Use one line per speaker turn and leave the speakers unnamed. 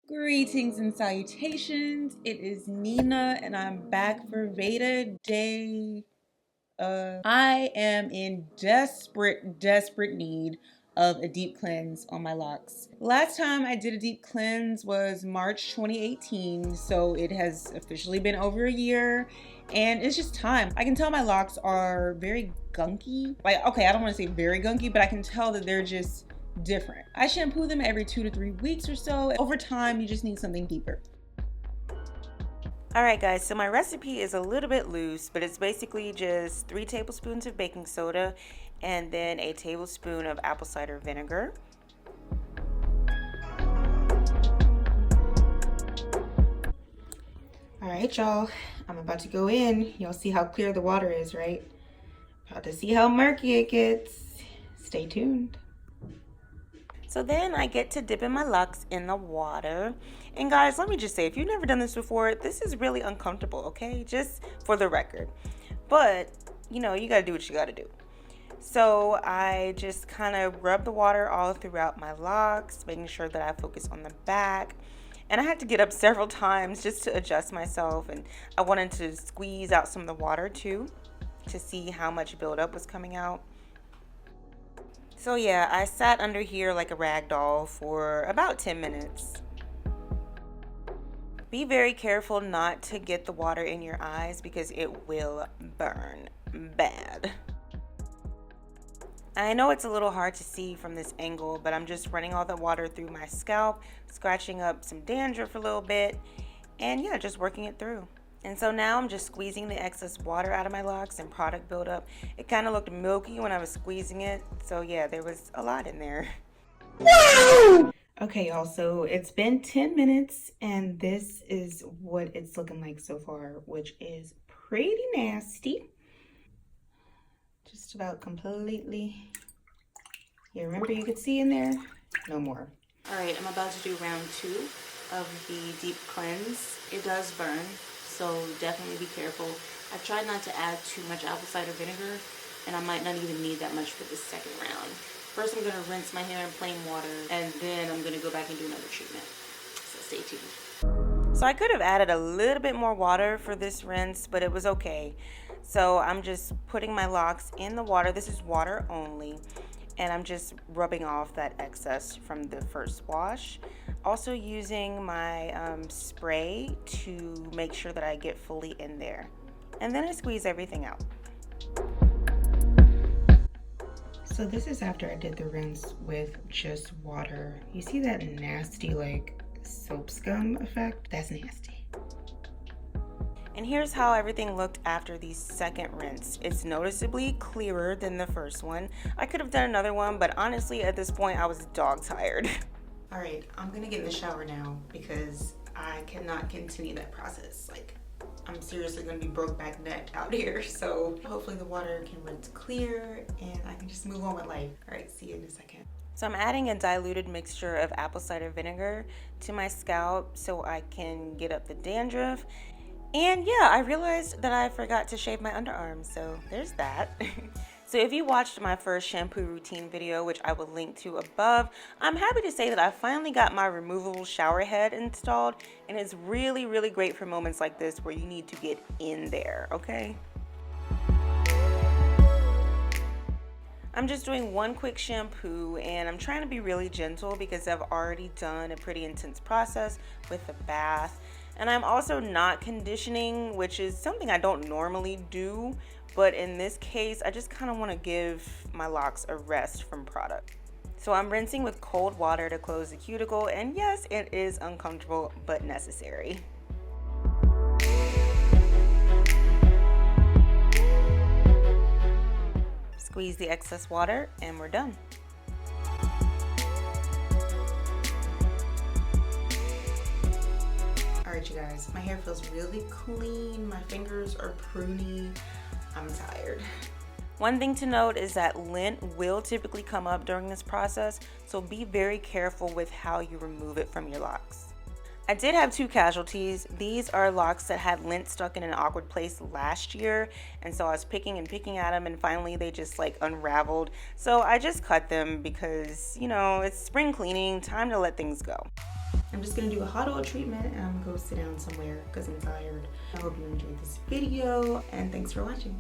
Greetings and salutations. It is Nina and I'm back for VEDA day. I am in desperate need of a deep cleanse on my locks. Last time I did a deep cleanse was March 2018, so it has officially been over a year and it's just time. I can tell my locks are very gunky. Like, okay, I don't want to say very gunky, but I can tell that they're just different. I shampoo them every 2 to 3 weeks or so. Over time, you just need something deeper.
Alright guys, so my recipe is a little bit loose, but it's basically just 3 tablespoons of baking soda and then a tablespoon of apple cider vinegar.
Alright y'all, I'm about to go in. Y'all see how clear the water is, right? About to see how murky it gets. Stay tuned.
So then I get to dipping my locks in the water. And guys, let me just say, if you've never done this before, this is really uncomfortable, okay? Just for the record. But, you know, you gotta do what you gotta do. So I just kind of rub the water all throughout my locks, making sure that I focus on the back. And I had to get up several times just to adjust myself. And I wanted to squeeze out some of the water too, to see how much buildup was coming out. So yeah, I sat under here like a rag doll for about 10 minutes. Be very careful not to get the water in your eyes because it will burn bad. I know it's a little hard to see from this angle, but I'm just running all the water through my scalp, scratching up some dandruff a little bit, and yeah, just working it through. And so now I'm just squeezing the excess water out of my locks and product buildup. It kind of looked milky when I was squeezing it, so yeah, there was a lot in there.
Wow! Okay, y'all, so it's been 10 minutes, and this is what it's looking like so far, which is pretty nasty. Just about completely. Yeah, remember you could see in there? No more.
All right, I'm about to do round 2 of the deep cleanse. It does burn, so definitely be careful. I tried not to add too much apple cider vinegar, and I might not even need that much for the second round. First, I'm gonna rinse my hair in plain water, and then I'm gonna go back and do another treatment. So stay tuned. So I could have added a little bit more water for this rinse, but it was okay. So I'm just putting my locks in the water. This is water only. And I'm just rubbing off that excess from the first wash. Also using my spray to make sure that I get fully in there. And then I squeeze everything out.
So this is after I did the rinse with just water. You see that nasty like soap scum effect? That's nasty.
And here's how everything looked after the second rinse. It's noticeably clearer than the first one. I could have done another one, but honestly at this point I was dog tired.
All right, I'm gonna get in the shower now because I cannot continue that process. Like, I'm seriously gonna be broke back neck out here. So hopefully the water can rinse clear and I can just move on with life. All right, see you in a second.
So I'm adding a diluted mixture of apple cider vinegar to my scalp so I can get up the dandruff. And yeah, I realized that I forgot to shave my underarms, so there's that. So if you watched my first shampoo routine video, which I will link to above, I'm happy to say that I finally got my removable shower head installed, and it's really, really great for moments like this where you need to get in there, okay? I'm just doing one quick shampoo, and I'm trying to be really gentle because I've already done a pretty intense process with the bath. And I'm also not conditioning, which is something I don't normally do, but in this case, I just kind of want to give my locks a rest from product. So I'm rinsing with cold water to close the cuticle, and yes, it is uncomfortable, but necessary. Squeeze the excess water, and we're done.
Alright you guys, my hair feels really clean, my fingers are pruny, I'm tired.
One thing to note is that lint will typically come up during this process, so be very careful with how you remove it from your locks. I did have 2 casualties. These are locks that had lint stuck in an awkward place last year, and so I was picking at them, and finally they just like unraveled. So I just cut them because, you know, it's spring cleaning, time to let things go. I'm just gonna do a hot oil treatment and I'm gonna go sit down somewhere because I'm tired. I hope you enjoyed this video and thanks for watching.